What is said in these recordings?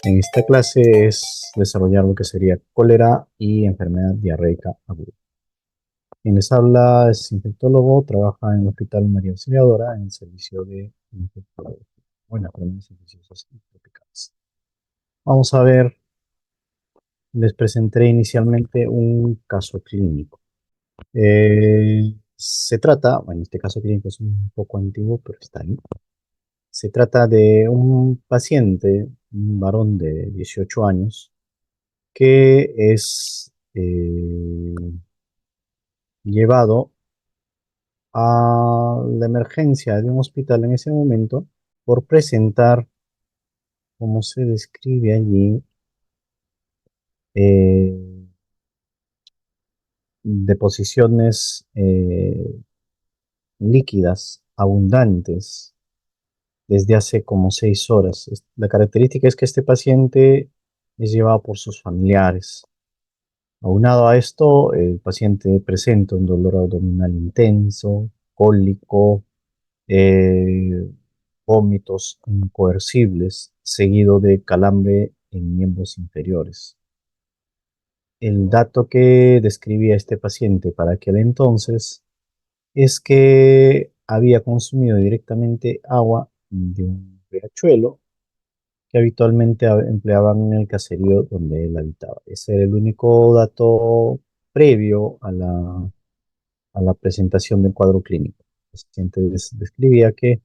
En esta clase es desarrollar lo que sería cólera y enfermedad diarreica aguda. Quien les habla es infectólogo, trabaja en el Hospital María Auxiliadora en el servicio de infectología. Bueno, enfermedades infecciosas y tropicales. Vamos a ver, les presenté inicialmente un caso clínico. Se trata, bueno, este caso clínico es un poco antiguo, pero está ahí. Se trata de un paciente, un varón de 18 años, que es llevado a la emergencia de un hospital en ese momento por presentar, como se describe allí, eh, deposiciones líquidas abundantes desde hace como 6 horas. La característica es que este paciente es llevado por sus familiares. Aunado a esto, el paciente presenta un dolor abdominal intenso, cólico, eh, vómitos incoercibles, seguido de calambre en miembros inferiores. El dato que describía este paciente para aquel entonces es que había consumido directamente agua de un riachuelo que habitualmente empleaban en el caserío donde él habitaba. Ese era el único dato previo a la presentación del cuadro clínico. El paciente describía que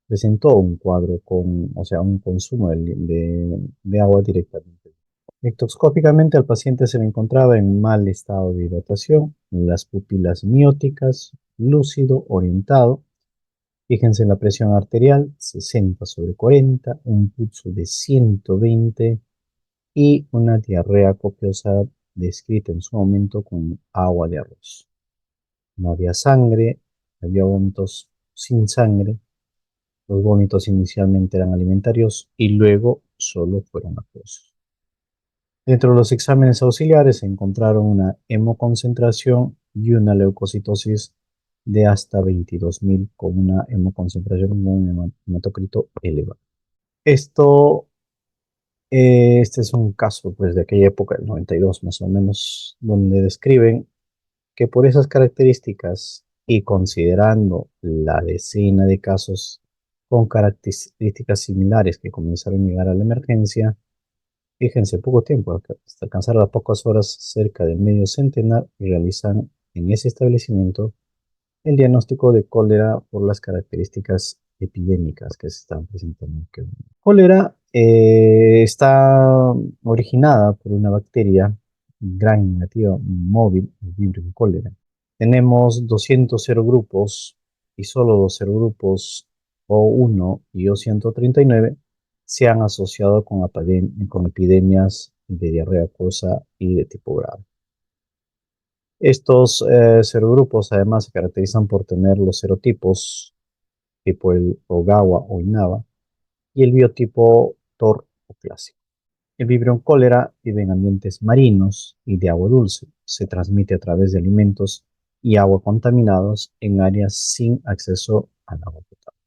presentó un cuadro con, o sea, un consumo de agua directamente. Ectoscópicamente al paciente se le encontraba en mal estado de hidratación, las pupilas mióticas, lúcido, orientado. Fíjense en la presión arterial, 60/40, un pulso de 120 y una diarrea copiosa descrita en su momento con agua de arroz. No había sangre, había vómitos sin sangre. Los vómitos inicialmente eran alimentarios y luego solo fueron acuosos. Dentro de los exámenes auxiliares se encontraron una hemoconcentración y una leucocitosis de hasta 22.000 con una hemoconcentración con un hematocrito elevado. Este es un caso pues, de aquella época, del 92 más o menos, donde describen que por esas características y considerando la decena de casos con características similares que comenzaron a llegar a la emergencia, fíjense, poco tiempo, hasta alcanzar las pocas horas, cerca del medio centenar, realizan en ese establecimiento el diagnóstico de cólera por las características epidémicas que se están presentando en aquel momento. Cólera está originada por una bacteria gran negativa móvil, el Vibrio cólera. Tenemos 200 serogrupos y solo los serogrupos O1 y O139 se han asociado con epidemias de diarrea acuosa y de tipo grave. Estos serogrupos además se caracterizan por tener los serotipos tipo el Ogawa o Inaba y el biotipo TOR o clásico. El Vibrio cólera vive en ambientes marinos y de agua dulce. Se transmite a través de alimentos y agua contaminados en áreas sin acceso al agua potable.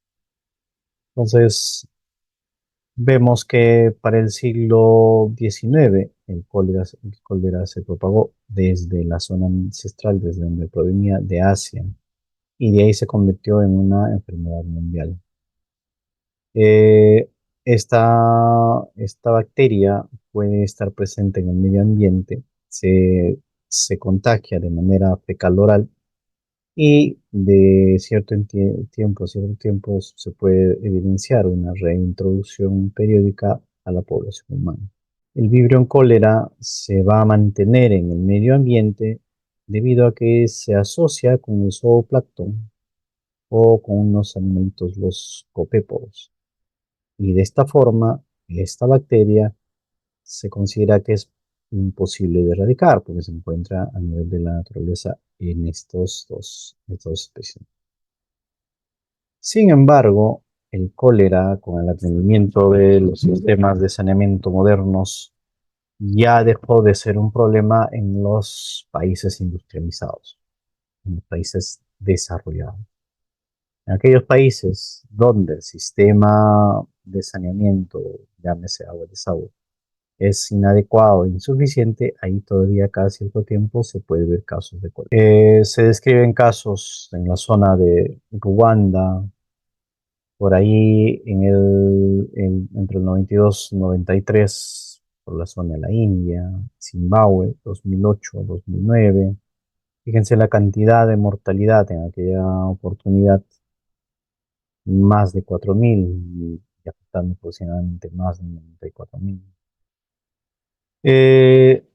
Entonces, vemos que para el siglo XIX el cólera se propagó desde la zona ancestral, desde donde provenía de Asia, y de ahí se convirtió en una enfermedad mundial. Eh, esta bacteria puede estar presente en el medio ambiente, se contagia de manera fecal oral y de cierto tiempo se puede evidenciar una reintroducción periódica a la población humana. El Vibrio cólera se va a mantener en el medio ambiente debido a que se asocia con el zooplancton o con unos animalitos, los copépodos. Y de esta forma, esta bacteria se considera que es imposible de erradicar porque se encuentra a nivel de la naturaleza en estas dos especies. Sin embargo, el cólera, con el advenimiento de los sistemas de saneamiento modernos, ya dejó de ser un problema en los países industrializados, en los países desarrollados. En aquellos países donde el sistema de saneamiento, llámese agua y desagüe, es inadecuado e insuficiente, ahí todavía cada cierto tiempo se puede ver casos de cólera. Se describen casos en la zona de Ruanda, por ahí entre el 92 y 93, por la zona de la India, Zimbabue, 2008, 2009. Fíjense la cantidad de mortalidad en aquella oportunidad, más de 4.000 y afectando aproximadamente más de 94.000. Eh,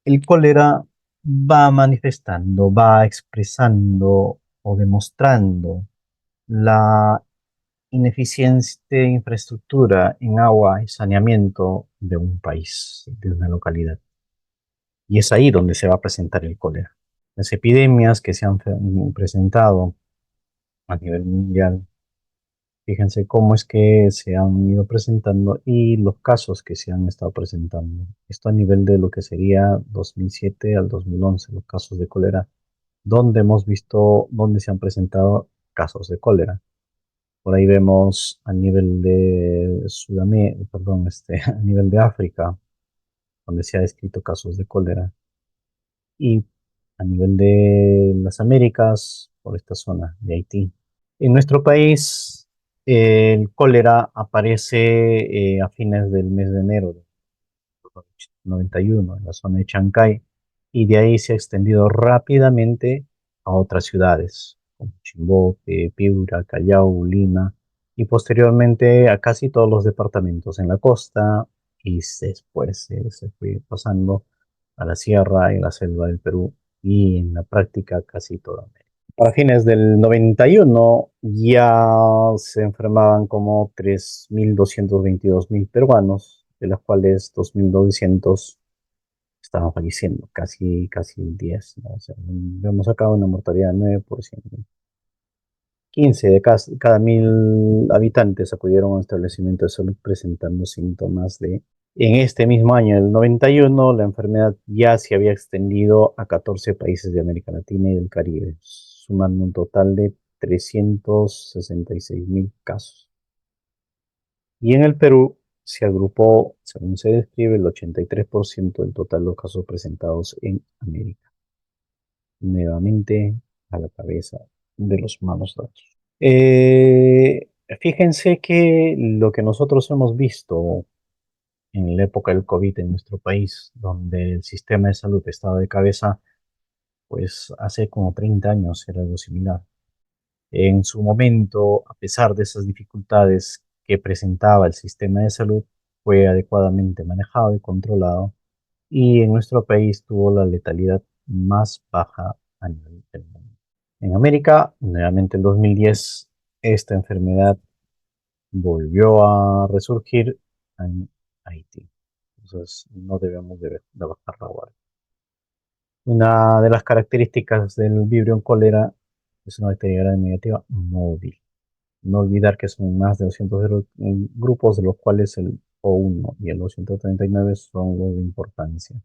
el cólera va manifestando, va expresando o demostrando la ineficiente infraestructura en agua y saneamiento de un país, de una localidad. Y es ahí donde se va a presentar el cólera. Las epidemias que se han presentado a nivel mundial, fíjense cómo es que se han ido presentando y los casos que se han estado presentando. Esto a nivel de lo que sería 2007 al 2011, los casos de cólera, donde hemos visto, donde se han presentado casos de cólera. Por ahí vemos a nivel de Sudamérica, perdón, a nivel de África, donde se ha descrito casos de cólera. Y a nivel de las Américas, por esta zona de Haití. En nuestro país, el cólera aparece a fines del mes de enero de 91 en la zona de Chancay, y de ahí se ha extendido rápidamente a otras ciudades, como Chimbote, Piura, Callao, Lima, y posteriormente a casi todos los departamentos en la costa, y después se fue pasando a la sierra y la selva del Perú, y en la práctica casi toda América. A fines del 91 ya se enfermaban como 3.222.000 peruanos, de los cuales 2.900 estaban falleciendo, casi el 10, ¿no? O sea, hemos sacado una mortalidad de 9%. 15 de cada 1.000 habitantes acudieron a un establecimiento de salud presentando síntomas de... En este mismo año, el 91, la enfermedad ya se había extendido a 14 países de América Latina y del Caribe, sumando un total de 366.000 casos. Y en el Perú se agrupó, según se describe, el 83% del total de los casos presentados en América. Nuevamente a la cabeza de los malos datos. Fíjense que lo que nosotros hemos visto en la época del COVID en nuestro país, donde el sistema de salud estaba de cabeza, pues hace como 30 años era algo similar. En su momento, a pesar de esas dificultades que presentaba el sistema de salud, fue adecuadamente manejado y controlado, y en nuestro país tuvo la letalidad más baja a nivel del mundo. En América, nuevamente en 2010, esta enfermedad volvió a resurgir en Haití. Entonces, no debemos de bajar la guardia. Una de las características del Vibrio cólera es una bacteria gram negativa móvil. No olvidar que son más de 200 grupos, de los cuales el O1 y el O139 son los de importancia.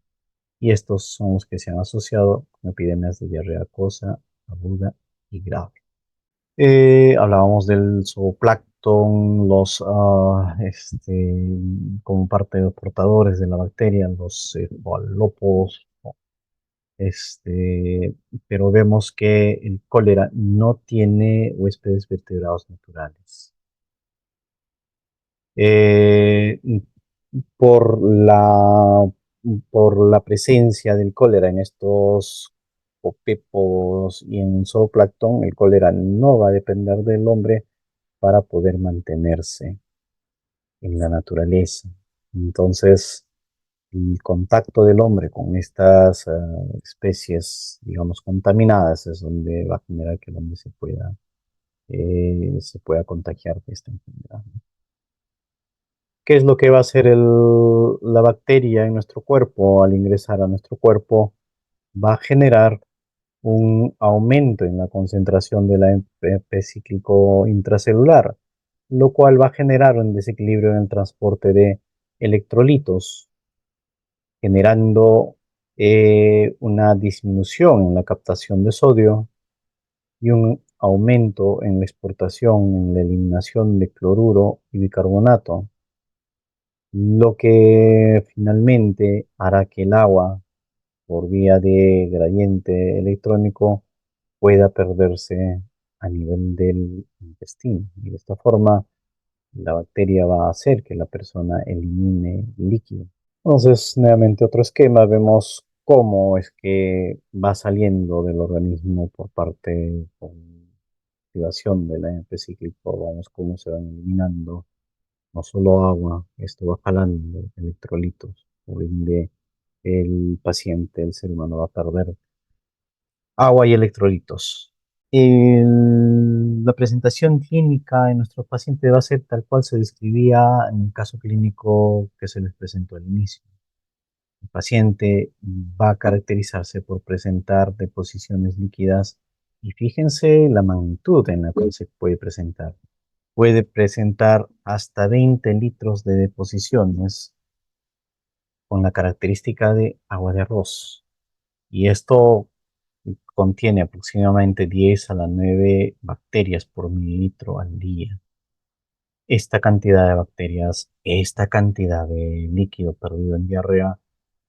Y estos son los que se han asociado con epidemias de diarrea acuosa, aguda y grave. Hablábamos del zooplancton, como parte de los portadores de la bacteria, los cefalópodos, pero vemos que el cólera no tiene huéspedes vertebrados naturales. Eh, por la, por la presencia del cólera en estos copépodos y en zooplancton, el cólera no va a depender del hombre para poder mantenerse en la naturaleza. Entonces, el contacto del hombre con estas especies, digamos, contaminadas es donde va a generar que el hombre se pueda contagiar de esta enfermedad. ¿Qué es lo que va a hacer la bacteria en nuestro cuerpo al ingresar a nuestro cuerpo? Va a generar un aumento en la concentración del AMP cíclico intracelular, lo cual va a generar un desequilibrio en el transporte de electrolitos, generando una disminución en la captación de sodio y un aumento en la exportación, en la eliminación de cloruro y bicarbonato. lo que finalmente hará que el agua, por vía de gradiente electrónico, pueda perderse a nivel del intestino. Y de esta forma, la bacteria va a hacer que la persona elimine líquido. Entonces, nuevamente otro esquema, vemos cómo es que va saliendo del organismo por parte con activación del AMP cíclico, vamos cómo se van eliminando no solo agua, esto va jalando electrolitos, por ende el paciente, el ser humano va a perder agua y electrolitos. La presentación clínica en nuestro paciente va a ser tal cual se describía en el caso clínico que se les presentó al inicio. El paciente va a caracterizarse por presentar deposiciones líquidas y fíjense la magnitud en la que se puede presentar. Puede presentar hasta 20 litros de deposiciones con la característica de agua de arroz. Y esto contiene aproximadamente 10 a las 9 bacterias por mililitro al día. Esta cantidad de bacterias, esta cantidad de líquido perdido en diarrea,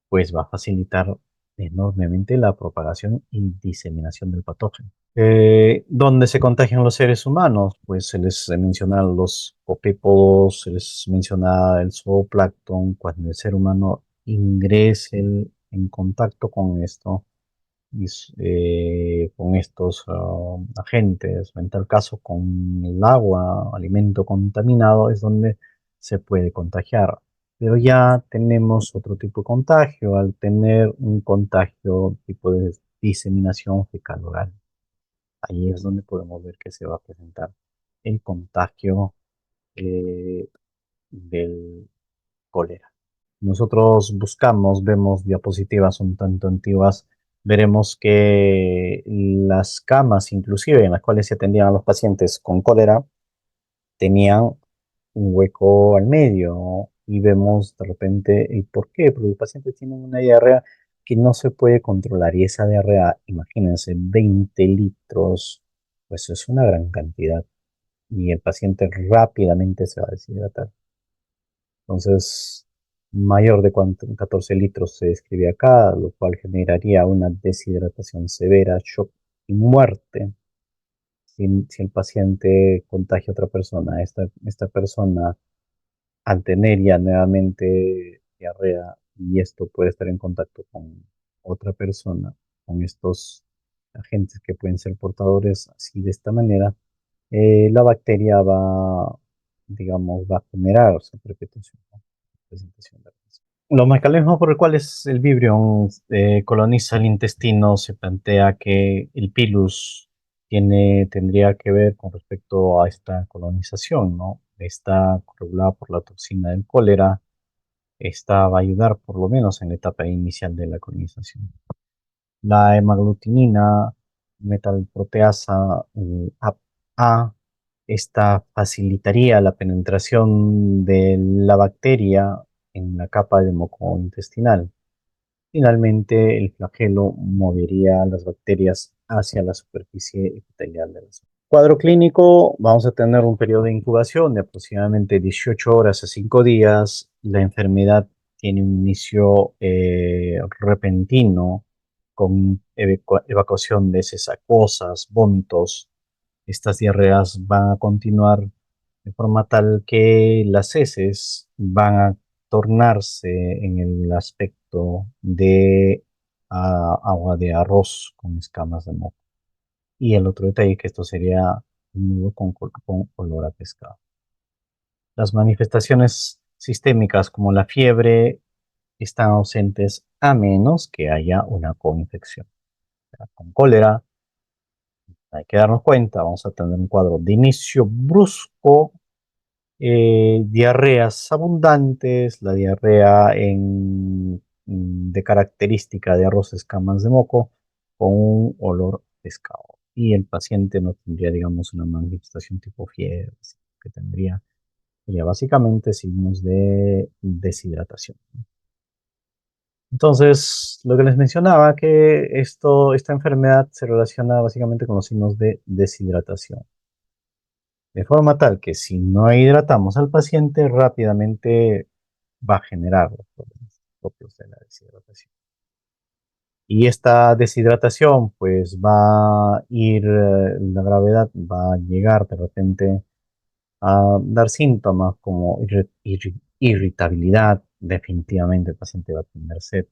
pues va a facilitar enormemente la propagación y diseminación del patógeno. ¿Dónde se contagian los seres humanos? Pues se les menciona los copépodos, se les menciona el zooplancton. Cuando el ser humano ingrese en contacto con esto, con estos agentes, o en tal caso con el agua, alimento contaminado, es donde se puede contagiar. Pero ya tenemos otro tipo de contagio, al tener un contagio tipo de diseminación fecal oral. Ahí es donde podemos ver que se va a presentar el contagio eh, del cólera. Nosotros buscamos, vemos diapositivas un tanto antiguas, veremos que las camas, inclusive en las cuales se atendían a los pacientes con cólera, tenían un hueco al medio y vemos de repente el por qué, porque los pacientes tienen una diarrea que no se puede controlar y esa diarrea, imagínense, 20 litros, pues es una gran cantidad y el paciente rápidamente se va a deshidratar. Entonces, mayor de 14 litros se describe acá, lo cual generaría una deshidratación severa, shock y muerte. Si el paciente contagia a otra persona, esta persona al tener ya nuevamente diarrea y esto puede estar en contacto con otra persona, con estos agentes que pueden ser portadores, así de esta manera, la bacteria va, digamos, va a generar su perpetuación, ¿no? Presentación de organismo. Los mecanismos por los cuales el Vibrio coloniza el intestino se plantea que el pilus tendría que ver con respecto a esta colonización, ¿no? Está regulada por la toxina del cólera, esta va a ayudar por lo menos en la etapa inicial de la colonización. La hemaglutinina metalproteasa A, esta facilitaría la penetración de la bacteria en la capa de moco intestinal. Finalmente, el flagelo movería las bacterias hacia la superficie epitelial de la zona. Cuadro clínico, vamos a tener un periodo de incubación de aproximadamente 18 horas a 5 días. La enfermedad tiene un inicio repentino con evacuación de heces acuosas, vómitos. Estas diarreas van a continuar de forma tal que las heces van a tornarse en el aspecto de agua de arroz con escamas de moco. Y el otro detalle que esto sería un nudo con olor a pescado. Las manifestaciones sistémicas como la fiebre están ausentes a menos que haya una coinfección. Con cólera hay que darnos cuenta, vamos a tener un cuadro de inicio brusco, diarreas abundantes, la diarrea de característica de arroz escamas de moco con un olor a pescado. Y el paciente no tendría, digamos, una manifestación tipo fiebre, que sería básicamente signos de deshidratación. Entonces, lo que les mencionaba, que esta enfermedad se relaciona básicamente con los signos de deshidratación. De forma tal que si no hidratamos al paciente, rápidamente va a generar los problemas propios de la deshidratación. Y esta deshidratación, pues va a ir, la gravedad va a llegar de repente a dar síntomas como irritabilidad. Definitivamente el paciente va a tener sed.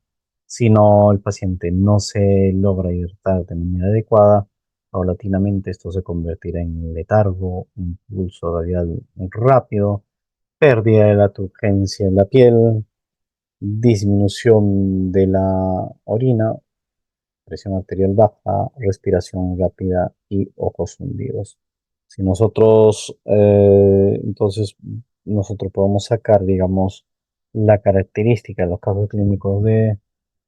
Si no, el paciente no se logra hidratar de manera adecuada, paulatinamente esto se convertirá en letargo, un pulso radial rápido, pérdida de la turgencia en la piel, disminución de la orina, presión arterial baja, respiración rápida y ojos hundidos. Si nosotros, entonces, nosotros podemos sacar, digamos, la característica de los casos clínicos de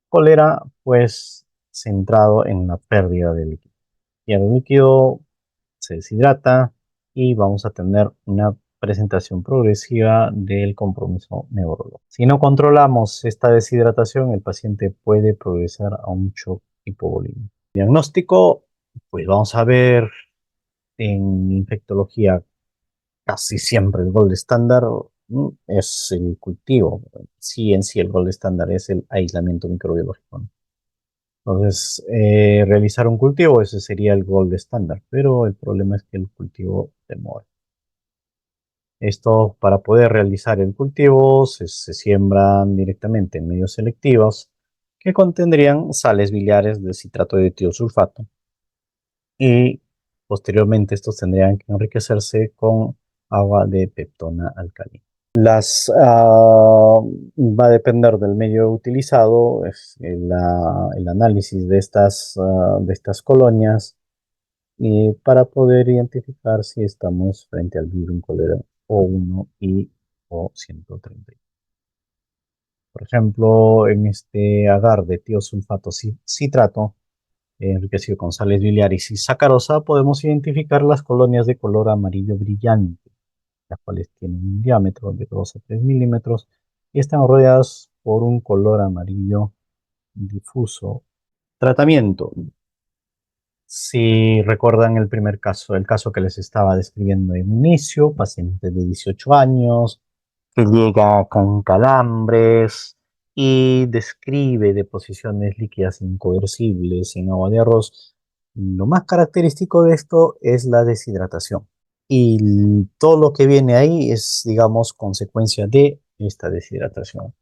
cólera, pues centrado en la pérdida de líquido. Y el líquido se deshidrata y vamos a tener una presentación progresiva del compromiso neurológico. Si no controlamos esta deshidratación, el paciente puede progresar a un shock hipovolémico. Diagnóstico, pues vamos a ver en infectología casi siempre el gold estándar es el cultivo. Sí, en sí el gold estándar es el aislamiento microbiológico, ¿no? Entonces, realizar un cultivo, ese sería el gold estándar, pero el problema es que el cultivo demora. Esto, para poder realizar el cultivo, se siembran directamente en medios selectivos que contendrían sales biliares de citrato de tiosulfato y posteriormente estos tendrían que enriquecerse con agua de peptona alcalina. Va a depender del medio utilizado, es el análisis de estas colonias y para poder identificar si estamos frente al virus cólera O1 y O130. Por ejemplo, en este agar de tiosulfato citrato, enriquecido con sales biliares y sacarosa, podemos identificar las colonias de color amarillo brillante, las cuales tienen un diámetro de 2 a 3 milímetros y están rodeadas por un color amarillo difuso. Tratamiento. Si recuerdan el primer caso, el caso que les estaba describiendo en inicio, paciente de 18 años, que llega con calambres y describe deposiciones líquidas incoercibles en agua de arroz. Lo más característico de esto es la deshidratación. Y todo lo que viene ahí es, digamos, consecuencia de esta deshidratación.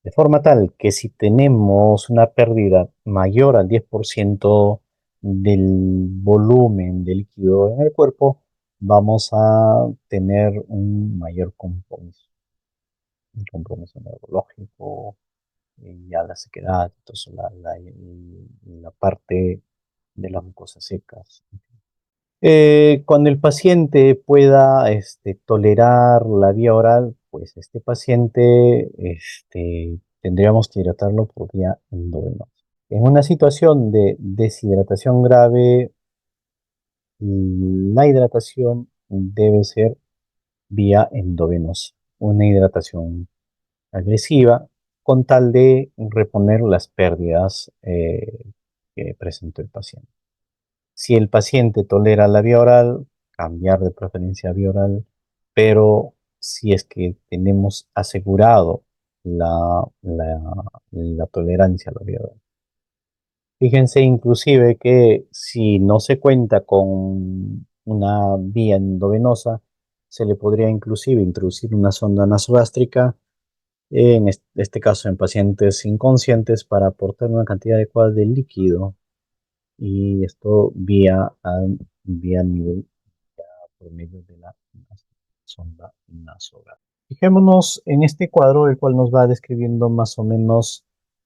De forma tal que si tenemos una pérdida mayor al 10% del volumen de líquido en el cuerpo, vamos a tener un compromiso neurológico, ya la sequedad, entonces la parte de las mucosas secas. Cuando el paciente pueda tolerar la vía oral, pues este paciente tendríamos que hidratarlo por vía endovenosa. En una situación de deshidratación grave, la hidratación debe ser vía endovenosa, una hidratación agresiva con tal de reponer las pérdidas que presentó el paciente. Si el paciente tolera la vía oral, cambiar de preferencia a vía oral, pero si es que tenemos asegurado la tolerancia a la vía oral. Fíjense inclusive que si no se cuenta con una vía endovenosa, se le podría inclusive introducir una sonda nasogástrica, en este caso en pacientes inconscientes, para aportar una cantidad adecuada de líquido y esto vía nivel por medio de la sonda nasográfica. Fijémonos en este cuadro, el cual nos va describiendo más o menos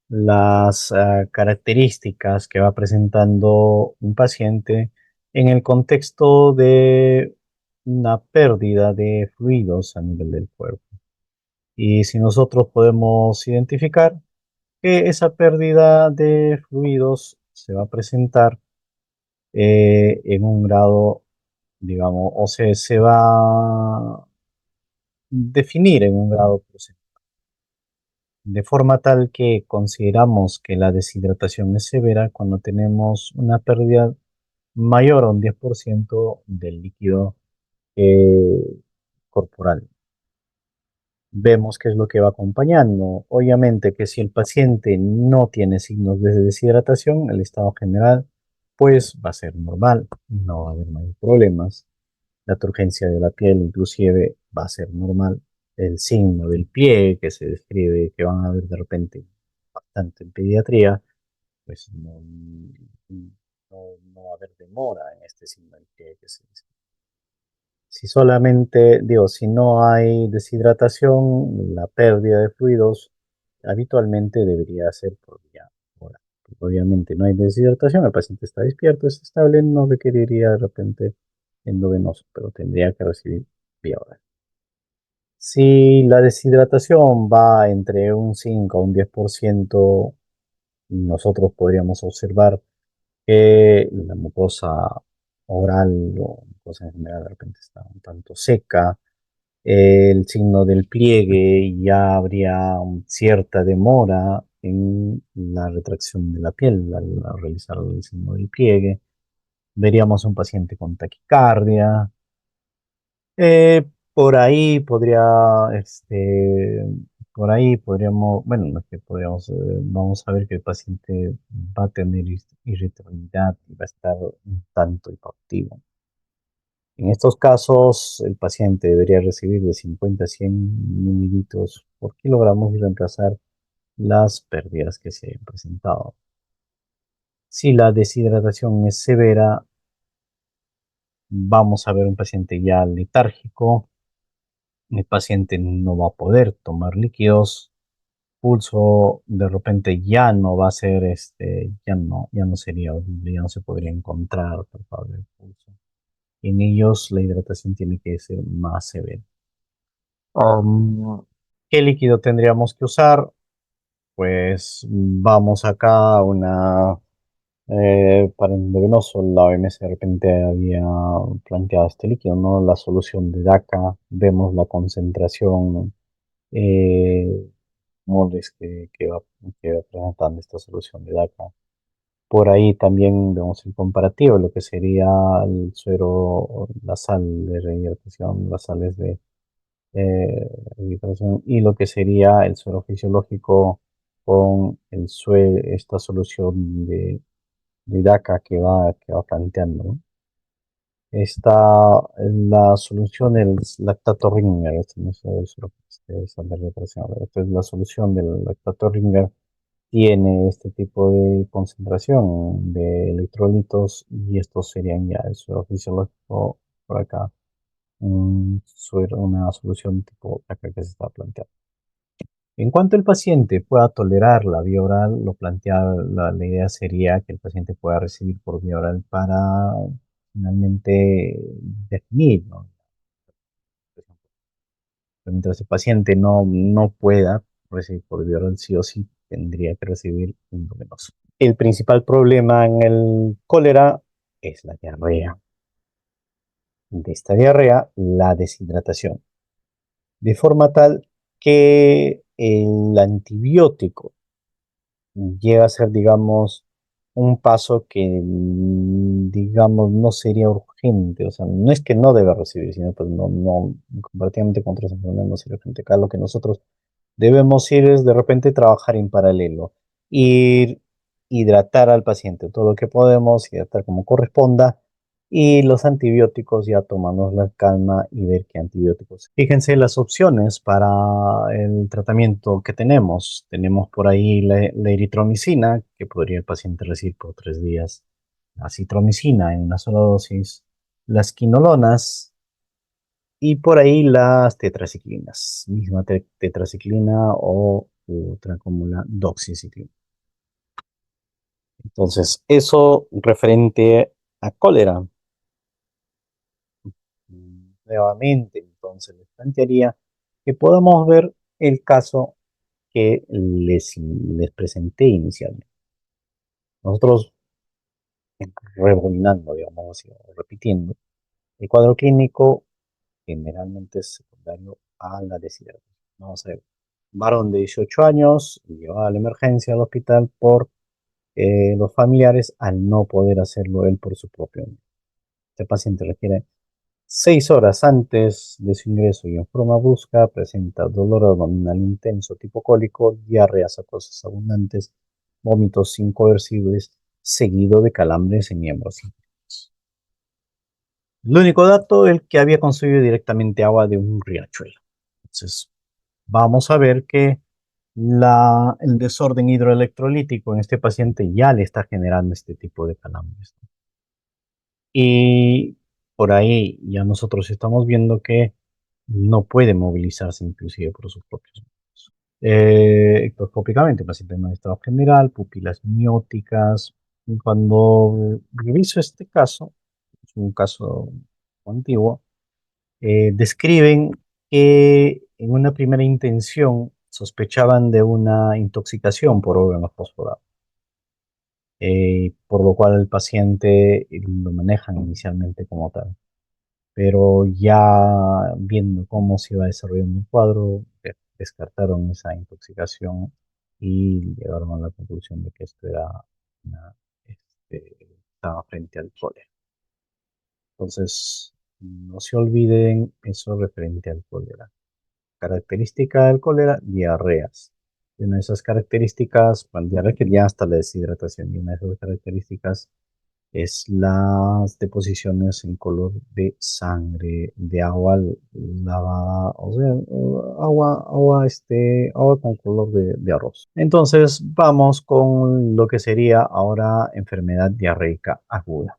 las características que va presentando un paciente en el contexto de una pérdida de fluidos a nivel del cuerpo. Y si nosotros podemos identificar que esa pérdida de fluidos se va a presentar en un grado, digamos, o se va a definir en un grado porcentual, de forma tal que consideramos que la deshidratación es severa cuando tenemos una pérdida mayor a un 10% del líquido eh, corporal. Vemos qué es lo que va acompañando. Obviamente que si el paciente no tiene signos de deshidratación, el estado general pues va a ser normal, no va a haber mayores problemas. La turgencia de la piel inclusive va a ser normal. El signo del pie que se describe que van a ver de repente bastante en pediatría, pues no va a haber demora en este signo del pie que se describe. Si solamente, digo, si no hay deshidratación, la pérdida de fluidos habitualmente debería ser por vía oral. Obviamente no hay deshidratación, el paciente está despierto, está estable, no requeriría de repente endovenoso, pero tendría que recibir vía oral. Si la deshidratación va entre un 5 a un 10%, nosotros podríamos observar que la mucosa oral o mucosa en general de repente está un tanto seca, el signo del pliegue, ya habría cierta demora en la retracción de la piel al realizar el signo del pliegue. Veríamos un paciente con taquicardia. Por ahí podría, por ahí podríamos, bueno, no es que podríamos, vamos a ver que el paciente va a tener irritabilidad y va a estar un tanto hipoactivo. En estos casos, el paciente debería recibir de 50 a 100 mililitros por kilogramo y reemplazar las pérdidas que se hayan presentado. Si la deshidratación es severa, vamos a ver un paciente ya letárgico, el paciente no va a poder tomar líquidos, pulso de repente ya no va a ser, ya no sería audible, ya no se podría encontrar palpable el pulso. En ellos la hidratación tiene que ser más severa. Um, ¿Qué líquido tendríamos que usar? Pues vamos acá a una para endovenoso, la OMS de repente había planteado este líquido, ¿no? La solución de DACA, vemos la concentración eh, moles que va presentando esta solución de DACA. Por ahí también vemos el comparativo, lo que sería el suero, la sal de rehidratación, las sales de rehidratación y lo que sería el suero fisiológico con esta solución de DACA que va planteando, ¿no? Está la solución del lactato Ringer, no es esa de rehidratación, esta es la solución del lactato Ringer, tiene este tipo de concentración de electrolitos y estos serían ya el suero fisiológico por acá, una solución tipo acá que se está planteando. En cuanto el paciente pueda tolerar la vía oral, la idea sería que el paciente pueda recibir por vía oral para finalmente definir, ¿no? Mientras el paciente no pueda recibir por vía oral, sí o sí tendría que recibir intravenoso. El principal problema en el cólera es la diarrea. De esta diarrea, la deshidratación. De forma tal que el antibiótico llega a ser, digamos, un paso que, digamos, no sería urgente. O sea, no es que no deba recibir, sino pues comparativamente con otras enfermedades no sería urgente. Acá lo que nosotros debemos ir es de repente trabajar en paralelo, ir hidratar al paciente todo lo que podemos, hidratar como corresponda, y los antibióticos ya tomamos la calma y ver qué antibióticos. Fíjense las opciones para el tratamiento que tenemos. Tenemos por ahí la eritromicina, que podría el paciente recibir por 3 días. La citromicina en una sola dosis. Las quinolonas y por ahí las tetraciclinas, misma tetraciclina o otra como la doxiciclina. Entonces, eso referente a cólera. Nuevamente, entonces les plantearía que podamos ver el caso que les presenté inicialmente. Nosotros, rebobinando, digamos así, o repitiendo, el cuadro clínico generalmente es secundario a la deshidratación. Vamos a ver, varón de 18 años, llevado a la emergencia al hospital por los familiares al no poder hacerlo él por su propio medio. Este paciente requiere 6 horas antes de su ingreso y en forma brusca presenta dolor abdominal intenso tipo cólico, diarreas acuosas abundantes, vómitos incoercibles, seguido de calambres en miembros íntimos. El único dato, el que había consumido directamente agua de un riachuelo. Entonces, vamos a ver que el desorden hidroelectrolítico en este paciente ya le está generando este tipo de calambres. Y por ahí ya nosotros estamos viendo que no puede movilizarse inclusive por sus propios medios. Ectoscópicamente, paciente en estado general, pupilas mióticas. Y cuando reviso este caso, es un caso antiguo, describen que en una primera intención sospechaban de una intoxicación por órganos fosforados, por lo cual el paciente lo manejan inicialmente como tal. Pero ya viendo cómo se iba desarrollando el cuadro, descartaron esa intoxicación y llegaron a la conclusión de que esto era estaba frente al cólera. Entonces, no se olviden eso referente al cólera. Característica del cólera, diarreas. Y una de esas características, bueno, diarrea que ya hasta la deshidratación, y una de esas características es las deposiciones en color de sangre, de agua lavada, o sea, agua con color de arroz. Entonces, vamos con lo que sería ahora enfermedad diarreica aguda.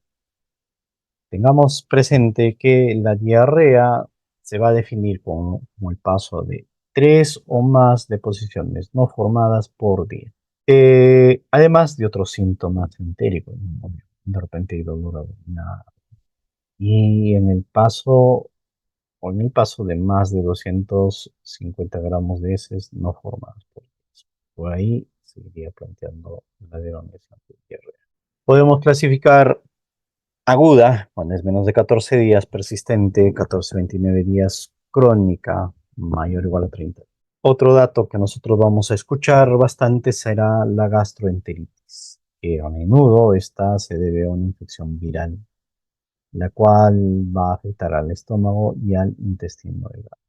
Tengamos presente que la diarrea se va a definir como el paso de 3 o más deposiciones no formadas por día. Además de otros síntomas entéricos, ¿no? De repente hay dolor abdominal. Y en el paso de más de 250 gramos de heces no formadas por día. Por ahí se iría planteando la denominación de diarrea. Podemos clasificar aguda, cuando es menos de 14 días, persistente, 14 a 29 días, crónica, mayor o igual a 30. Otro dato que nosotros vamos a escuchar bastante será la gastroenteritis, que a menudo esta se debe a una infección viral, la cual va a afectar al estómago y al intestino delgado.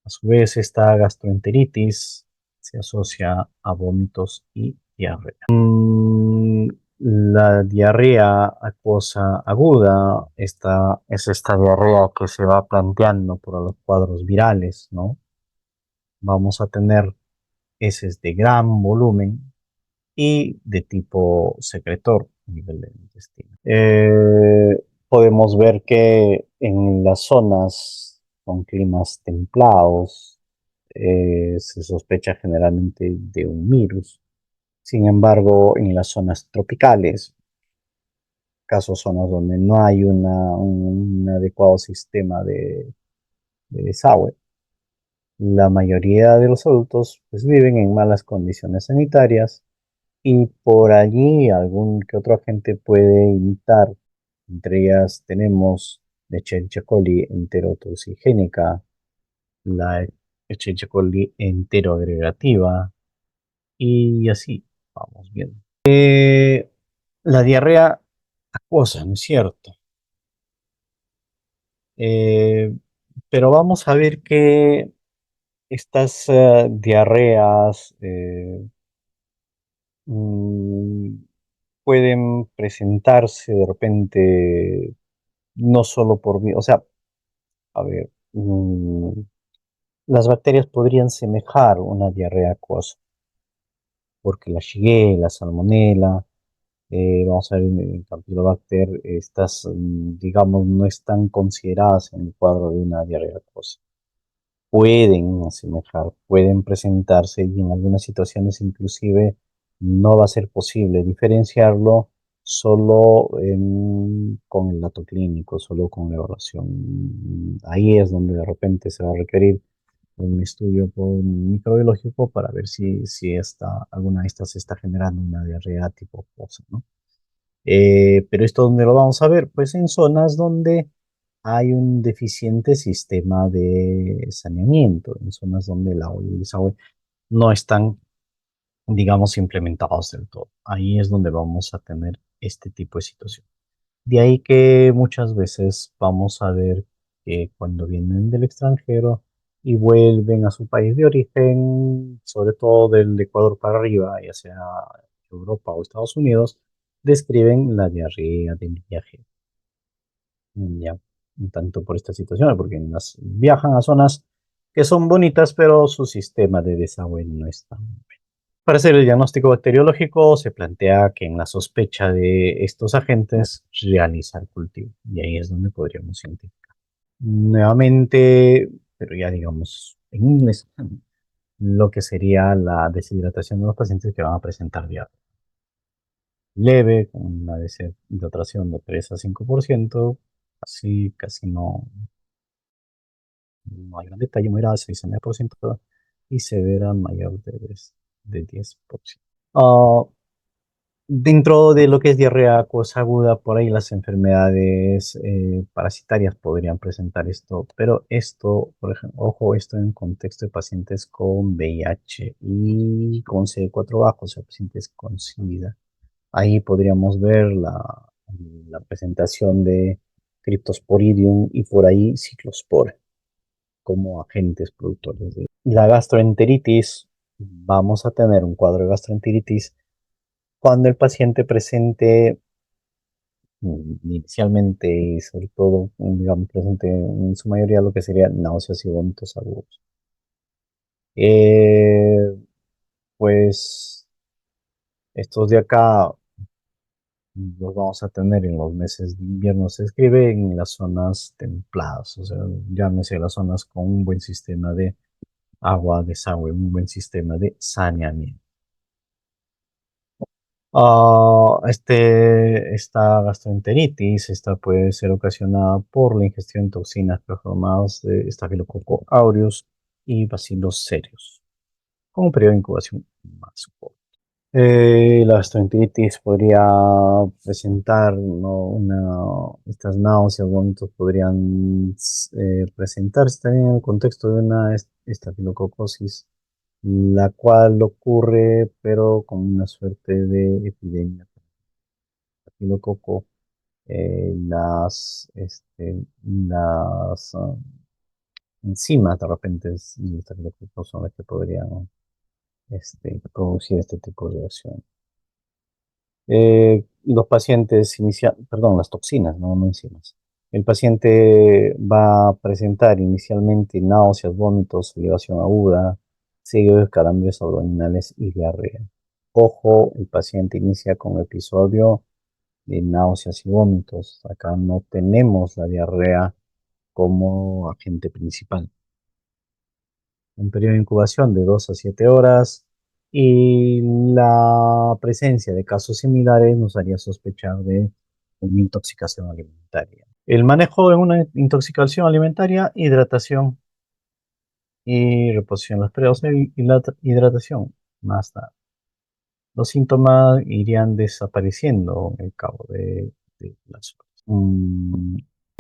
A su vez, esta gastroenteritis se asocia a vómitos y diarrea. La diarrea acuosa aguda, esta es esta diarrea que se va planteando por los cuadros virales, ¿no? Vamos a tener heces de gran volumen y de tipo secretor a nivel del intestino. Podemos ver que en las zonas con climas templados se sospecha generalmente de un virus. Sin embargo, en las zonas tropicales, casos zonas donde no hay un adecuado sistema de desagüe, la mayoría de los adultos pues, viven en malas condiciones sanitarias y por allí algún que otro agente puede imitar. Entre ellas tenemos la Escherichia coli enterotoxigénica, la Escherichia coli enteroagregativa y así vamos viendo. La diarrea acuosa, ¿no es cierto? Eh, pero vamos a ver que estas diarreas mm, pueden presentarse de repente no solo o sea, a ver, las bacterias podrían semejar una diarrea acuosa, porque la Shigella, la Salmonella, vamos a ver en Campylobacter, estas, digamos, no están consideradas en el cuadro de una diarrea acuosa. Pueden asemejar, pueden presentarse y en algunas situaciones inclusive no va a ser posible diferenciarlo solo con el dato clínico, solo con la evaluación. Ahí es donde de repente se va a requerir un estudio microbiológico para ver si alguna de estas está generando una diarrea tipo fosa, ¿no? Pero esto donde lo vamos a ver, pues en zonas donde hay un deficiente sistema de saneamiento, en zonas donde el agua y el desagüe no están, digamos, implementados del todo. Ahí es donde vamos a tener este tipo de situación. De ahí que muchas veces vamos a ver que cuando vienen del extranjero y vuelven a su país de origen, sobre todo del Ecuador para arriba, ya sea Europa o Estados Unidos, describen la diarrea del viaje. Ya, tanto por esta situación, porque viajan a zonas que son bonitas, pero su sistema de desagüe no está. Para hacer el diagnóstico bacteriológico, se plantea que en la sospecha de estos agentes realiza el cultivo. Y ahí es donde podríamos identificar. Nuevamente, pero ya digamos en inglés, lo que sería la deshidratación de los pacientes que van a presentar diarrea leve, con una deshidratación de 3 a 5%, así casi no hay gran detalle, muy grave, 6,9%, y severa mayor de 10%. Ah, Dentro de lo que es diarrea acuosa aguda, por ahí las enfermedades parasitarias podrían presentar esto, pero esto, por ejemplo, ojo, esto en contexto de pacientes con VIH y con CD4 bajo, o sea, pacientes con SIDA. Ahí podríamos ver la presentación de Cryptosporidium y por ahí Ciclospora como agentes productores de la gastroenteritis. Vamos a tener un cuadro de gastroenteritis cuando el paciente presente inicialmente y sobre todo, digamos, presente en su mayoría lo que sería náuseas y vómitos agudos. Eh, pues estos de acá los vamos a tener en los meses de invierno, se escribe en las zonas templadas, o sea, llámese las zonas con un buen sistema de agua, desagüe, un buen sistema de saneamiento. Esta gastroenteritis, esta puede ser ocasionada por la ingestión de toxinas performadas de Staphylococcus aureus y Bacillus cereus, con un periodo de incubación más corto. La gastroenteritis podría presentar, ¿no? Estas náuseas, vómitos podrían presentarse también en el contexto de una estafilococosis, la cual ocurre, pero con una suerte de epidemia. Estafilococo, las enzimas de repente de estafilococo son las que podrían producir este tipo de reacción. Los pacientes perdón, las toxinas, no enzimas. El paciente va a presentar inicialmente náuseas, vómitos, elevación aguda, seguido de calambres abdominales y diarrea. Ojo, el paciente inicia con episodio de náuseas y vómitos. Acá no tenemos la diarrea como agente principal. Un periodo de incubación de 2 a 7 horas y la presencia de casos similares nos haría sospechar de una intoxicación alimentaria. El manejo de una intoxicación alimentaria, hidratación y reposición. Los periodos de hidratación más tarde. Los síntomas irían desapareciendo al cabo de las horas.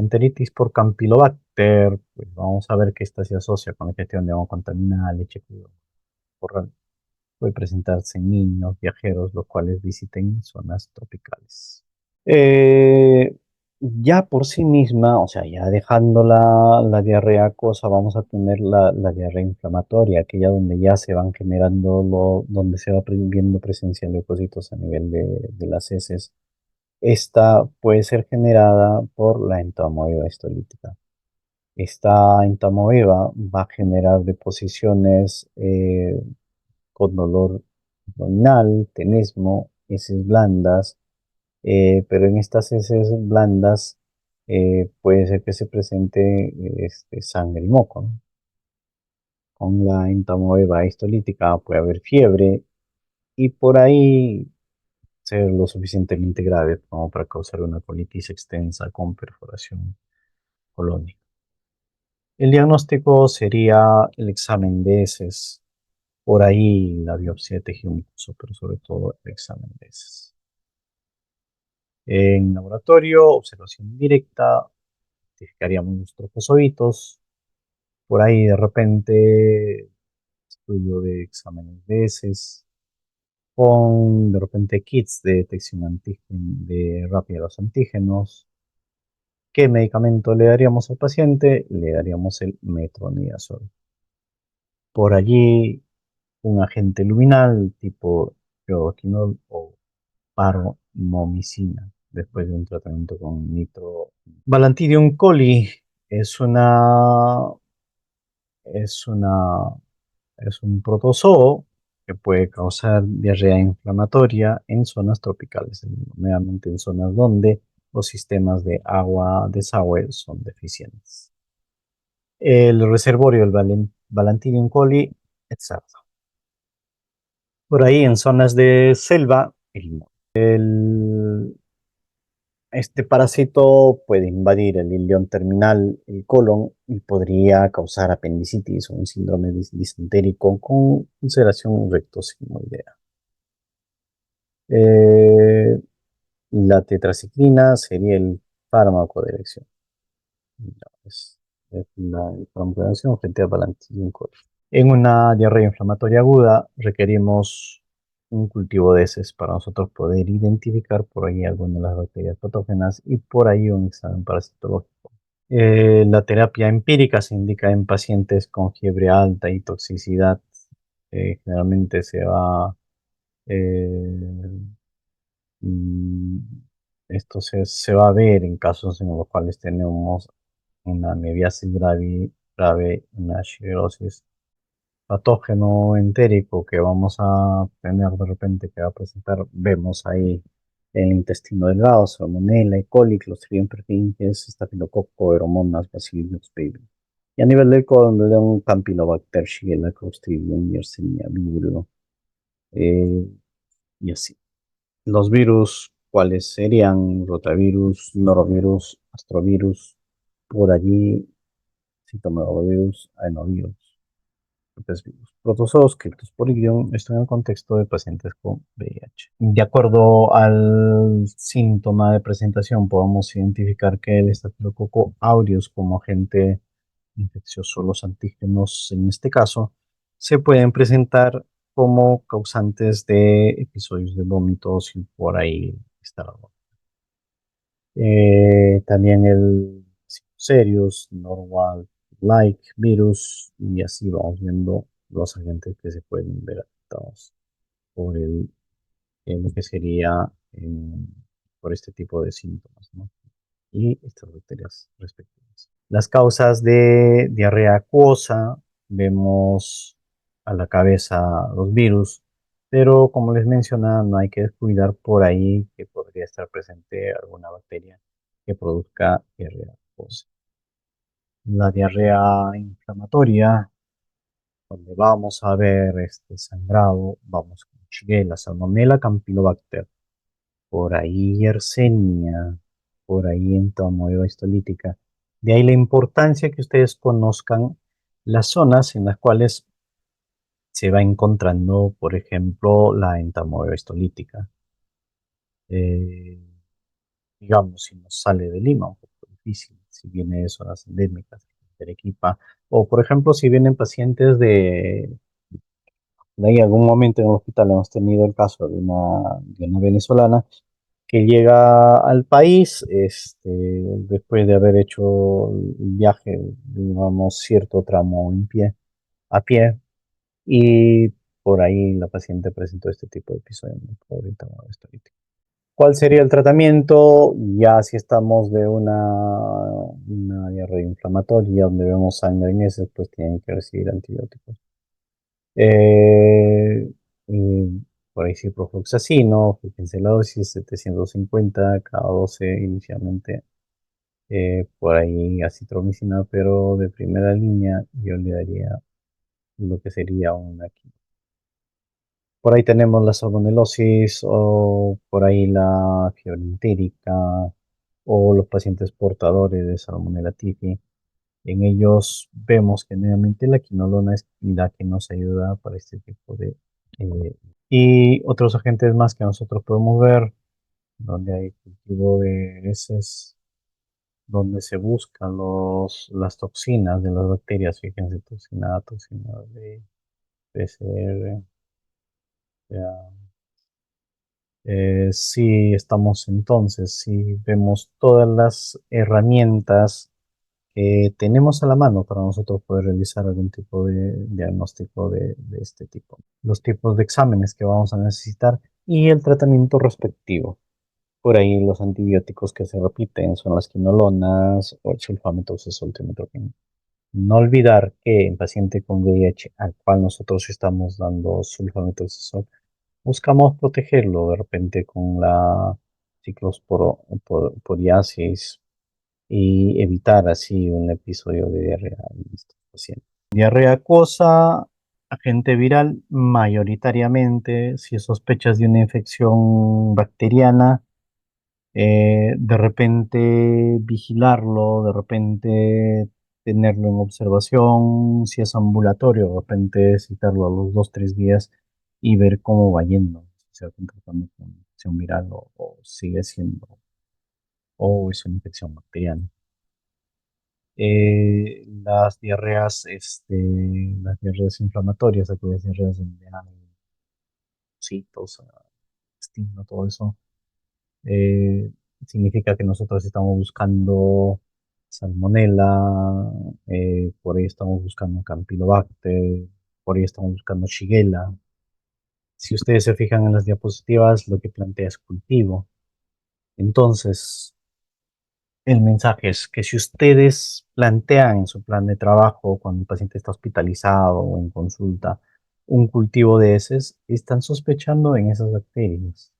Enteritis por Campylobacter, pues vamos a ver que esta se asocia con la gestión de agua contaminada, leche cruda, corral. Puede presentarse en niños, viajeros, los cuales visiten zonas tropicales. Eh, ya por sí misma, o sea, ya dejando la diarrea acuosa, vamos a tener la diarrea inflamatoria, aquella donde ya se van generando, donde se va viendo presencia de leucocitos a nivel de las heces. Esta puede ser generada por la entamoeba histolítica. Esta entamoeba va a generar deposiciones con dolor abdominal, tenesmo, heces blandas, pero en estas heces blandas puede ser que se presente sangre y moco, ¿no? Con la entamoeba histolítica puede haber fiebre y por ahí ser lo suficientemente grave como para causar una colitis extensa con perforación colónica. El diagnóstico sería el examen de heces, por ahí la biopsia de tejido mucoso, pero sobre todo el examen de heces. En laboratorio, observación directa, identificaríamos nuestros fosforitos. Por ahí de repente, estudio de exámenes de heces. con de repente kits de detección de rápida de los antígenos. ¿Qué medicamento le daríamos al paciente? Le daríamos el metronidazol. Por allí, un agente luminal tipo iodoquinol o paromomicina después de un tratamiento con nitro. Balantidium coli es una, es una, es un protozoo que puede causar diarrea inflamatoria en zonas tropicales, nuevamente en zonas donde los sistemas de agua desagüe son deficientes. El reservorio del Balantidium coli, exacto. Por ahí en zonas de selva, este parásito puede invadir el ilion terminal, el colon, y podría causar apendicitis o un síndrome disentérico con ulceración rectosigmoidea. Eh, la tetraciclina sería el fármaco de elección. Es el fármaco de elección frente a Balantidium coli. En una diarrea inflamatoria aguda requerimos un cultivo de heces para nosotros poder identificar por ahí algunas de las bacterias patógenas y por ahí un examen parasitológico. La terapia empírica se indica en pacientes con fiebre alta y toxicidad. Generalmente eh, mm, esto se va a ver en casos en los cuales tenemos una mebiasis grave, una shigerosis patógeno entérico que vamos a tener de repente que va a presentar, vemos ahí el intestino delgado, Salmonella, E. coli, Clostridium perfringens, Staphylococcus, Aeromonas, Bacillus baby. Y a nivel del colon, de un Campylobacter, Shigella, Clostridium, Yersinia, Vibrio, eh, y así. Los virus, ¿cuáles serían? Rotavirus, norovirus, astrovirus, por allí, citomegalovirus, adenovirus. Protozoos Cryptosporidium, esto en el contexto de pacientes con VIH. De acuerdo al síntoma de presentación, podemos identificar que el Staphylococcus aureus como agente infeccioso, los antígenos en este caso, se pueden presentar como causantes de episodios de vómitos y por ahí está. También el Serious, Norwalk, Like, Virus, y así vamos viendo los agentes que se pueden ver afectados por lo que sería por este tipo de síntomas, ¿no? Y estas bacterias respectivas. Las causas de diarrea acuosa, vemos a la cabeza los virus, pero como les mencionaba, no hay que descuidar por ahí que podría estar presente alguna bacteria que produzca diarrea acuosa. La diarrea inflamatoria, donde vamos a ver este sangrado, vamos con Shigella, Salmonella, Campylobacter, por ahí Yersinia, por ahí entamoeba histolítica. De ahí la importancia que ustedes conozcan las zonas en las cuales se va encontrando, por ejemplo, la entamoeba histolítica. Eh, digamos, si nos sale de Lima, un poco difícil, si viene de zonas endémicas, de Arequipa, o por ejemplo, si vienen pacientes de ahí algún momento en el hospital hemos tenido el caso de una venezolana que llega al país después de haber hecho el viaje, digamos, cierto tramo a pie, y por ahí la paciente presentó este tipo de episodio muy ahorita, ¿cuál sería el tratamiento? Ya si estamos de una diarrea inflamatoria donde vemos sangre en heces, pues tienen que recibir antibióticos. Eh, eh, por ahí ciprofloxacino, fíjense la dosis 750 cada 12 inicialmente. Por ahí acitromicina, pero de primera línea yo le daría lo que sería una quimio. Por ahí tenemos la salmonelosis o por ahí la fiebre entérica o los pacientes portadores de Salmonella typhi. En ellos vemos que generalmente la quinolona es la que nos ayuda para este tipo de... eh, y otros agentes más que nosotros podemos ver, donde hay cultivo de heces, donde se buscan las toxinas de las bacterias, fíjense, toxina A, toxina B, PCR, Si estamos entonces, si vemos todas las herramientas que tenemos a la mano para nosotros poder realizar algún tipo de diagnóstico de este tipo, los tipos de exámenes que vamos a necesitar y el tratamiento respectivo. Por ahí los antibióticos que se repiten son las quinolonas o el sulfametocesol trimethoprim. No olvidar que en paciente con VIH al cual nosotros estamos dando sulfametocesol, buscamos protegerlo de repente con la ciclosporiasis y evitar así un episodio de diarrea en estos pacientes. Diarrea acuosa, agente viral, mayoritariamente, si sospechas de una infección bacteriana, de repente vigilarlo, de repente tenerlo en observación, si es ambulatorio, de repente citarlo a los 2, 3 días y ver cómo va yendo, si se va tratando con infección viral o sigue siendo, o es una infección bacteriana. Las diarreas inflamatorias, aquellas diarreas donde hay citos, intestino, todo eso, eh, significa que nosotros estamos buscando salmonella, por ahí estamos buscando campylobacter, por ahí estamos buscando shigella. Si ustedes se fijan en las diapositivas, lo que plantea es cultivo. Entonces, el mensaje es que si ustedes plantean en su plan de trabajo, cuando el paciente está hospitalizado o en consulta, un cultivo de heces, están sospechando en esas bacterias,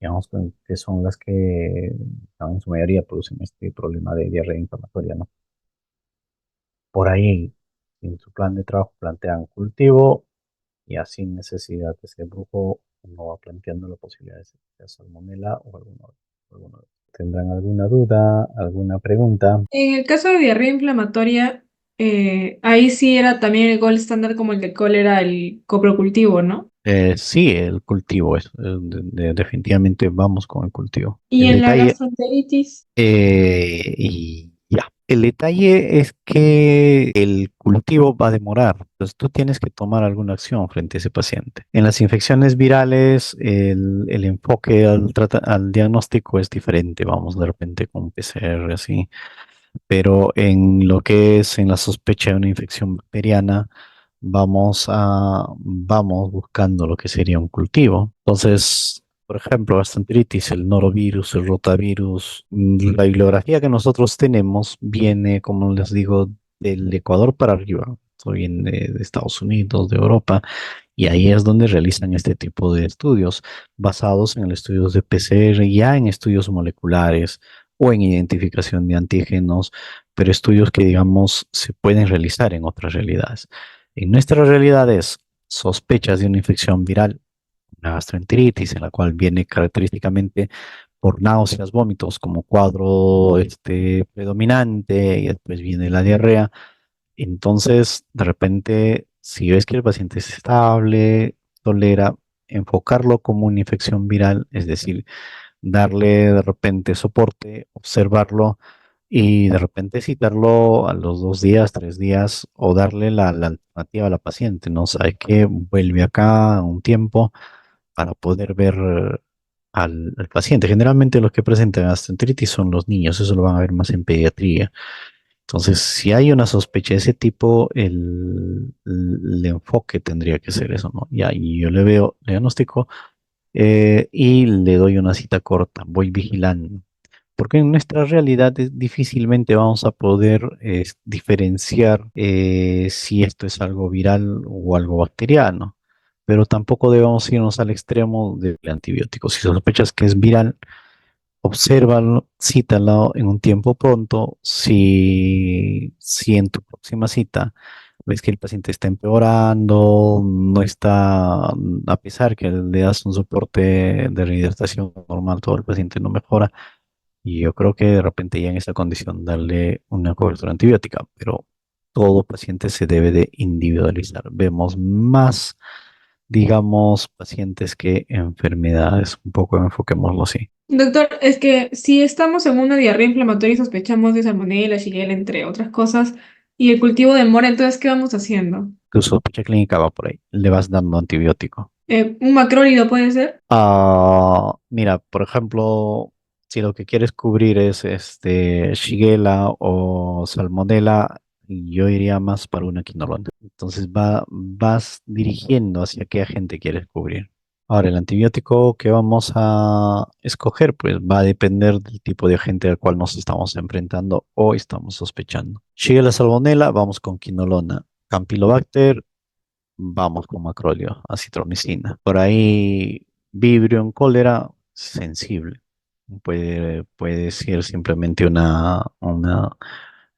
digamos, que son las que en su mayoría producen este problema de diarrea inflamatoria, ¿no? Por ahí, en su plan de trabajo plantean cultivo y así necesidad de ese brujo, uno va planteando la posibilidad de ser salmonela o alguno. ¿Tendrán alguna duda, alguna pregunta? En el caso de diarrea inflamatoria, ahí sí era también el gold estándar como el de cólera, el coprocultivo, ¿no? Sí, el cultivo es, definitivamente vamos con el cultivo. Y El en la detalle, gastroenteritis, y ya, el detalle es que el cultivo va a demorar, entonces tú tienes que tomar alguna acción frente a ese paciente. En las infecciones virales, el enfoque al diagnóstico es diferente, vamos de repente con un PCR así, pero en lo que es en la sospecha de una infección bacteriana, vamos buscando lo que sería un cultivo. Entonces, por ejemplo, gastroenteritis, el norovirus, el rotavirus, la bibliografía que nosotros tenemos viene, como les digo, del Ecuador para arriba. Esto viene de Estados Unidos, de Europa, y ahí es donde realizan este tipo de estudios, basados en el estudios de PCR, ya en estudios moleculares o en identificación de antígenos, pero estudios que, digamos, se pueden realizar en otras realidades. En nuestra realidad es sospechas de una infección viral, una gastroenteritis, en la cual viene característicamente por náuseas, vómitos como cuadro predominante, y después viene la diarrea. Entonces, de repente, si ves que el paciente es estable, tolera, enfocarlo como una infección viral, es decir, darle de repente soporte, observarlo y de repente citarlo a los 2 días, 3 días o darle la alternativa a la paciente, ¿no? Sabe que vuelve acá un tiempo para poder ver al paciente. Generalmente los que presentan gastroenteritis son los niños, eso lo van a ver más en pediatría. Entonces, si hay una sospecha de ese tipo, el enfoque tendría que ser eso, ¿no? Ya, y yo le veo, le diagnostico y le doy una cita corta, voy vigilando. Porque en nuestra realidad difícilmente vamos a poder diferenciar si esto es algo viral o algo bacteriano, pero tampoco debemos irnos al extremo del antibiótico. Si sospechas que es viral, obsérvalo, cítalo en un tiempo pronto. Si en tu próxima cita ves que el paciente está empeorando, no está, a pesar que le das un soporte de rehidratación normal, todo el paciente no mejora, y yo creo que de repente ya en esa condición darle una cobertura antibiótica, pero todo paciente se debe de individualizar. Vemos más, digamos, pacientes que enfermedades, un poco enfoquémoslo así. doctor, es que si estamos en una diarrea inflamatoria y sospechamos de salmonella, shigella, entre otras cosas, y el cultivo demora, entonces, ¿qué vamos haciendo? Tu sospecha clínica va por ahí, le vas dando antibiótico. ¿Un macrólido puede ser? Mira, por ejemplo, si lo que quieres cubrir es Shigella o Salmonella, yo iría más para una quinolona. Entonces vas dirigiendo hacia qué agente quieres cubrir. Ahora, el antibiótico que vamos a escoger, pues va a depender del tipo de agente al cual nos estamos enfrentando o estamos sospechando. Shigella Salmonella, vamos con quinolona. Campylobacter, vamos con macrolio, acitromicina. Por ahí, vibrio en cólera, sensible. Puede ser simplemente una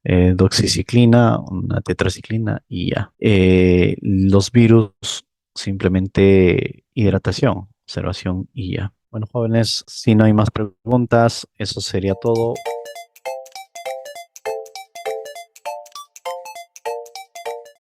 doxiciclina, una tetraciclina y ya. Los virus, simplemente hidratación, observación y ya. Bueno, jóvenes, si no hay más preguntas, eso sería todo.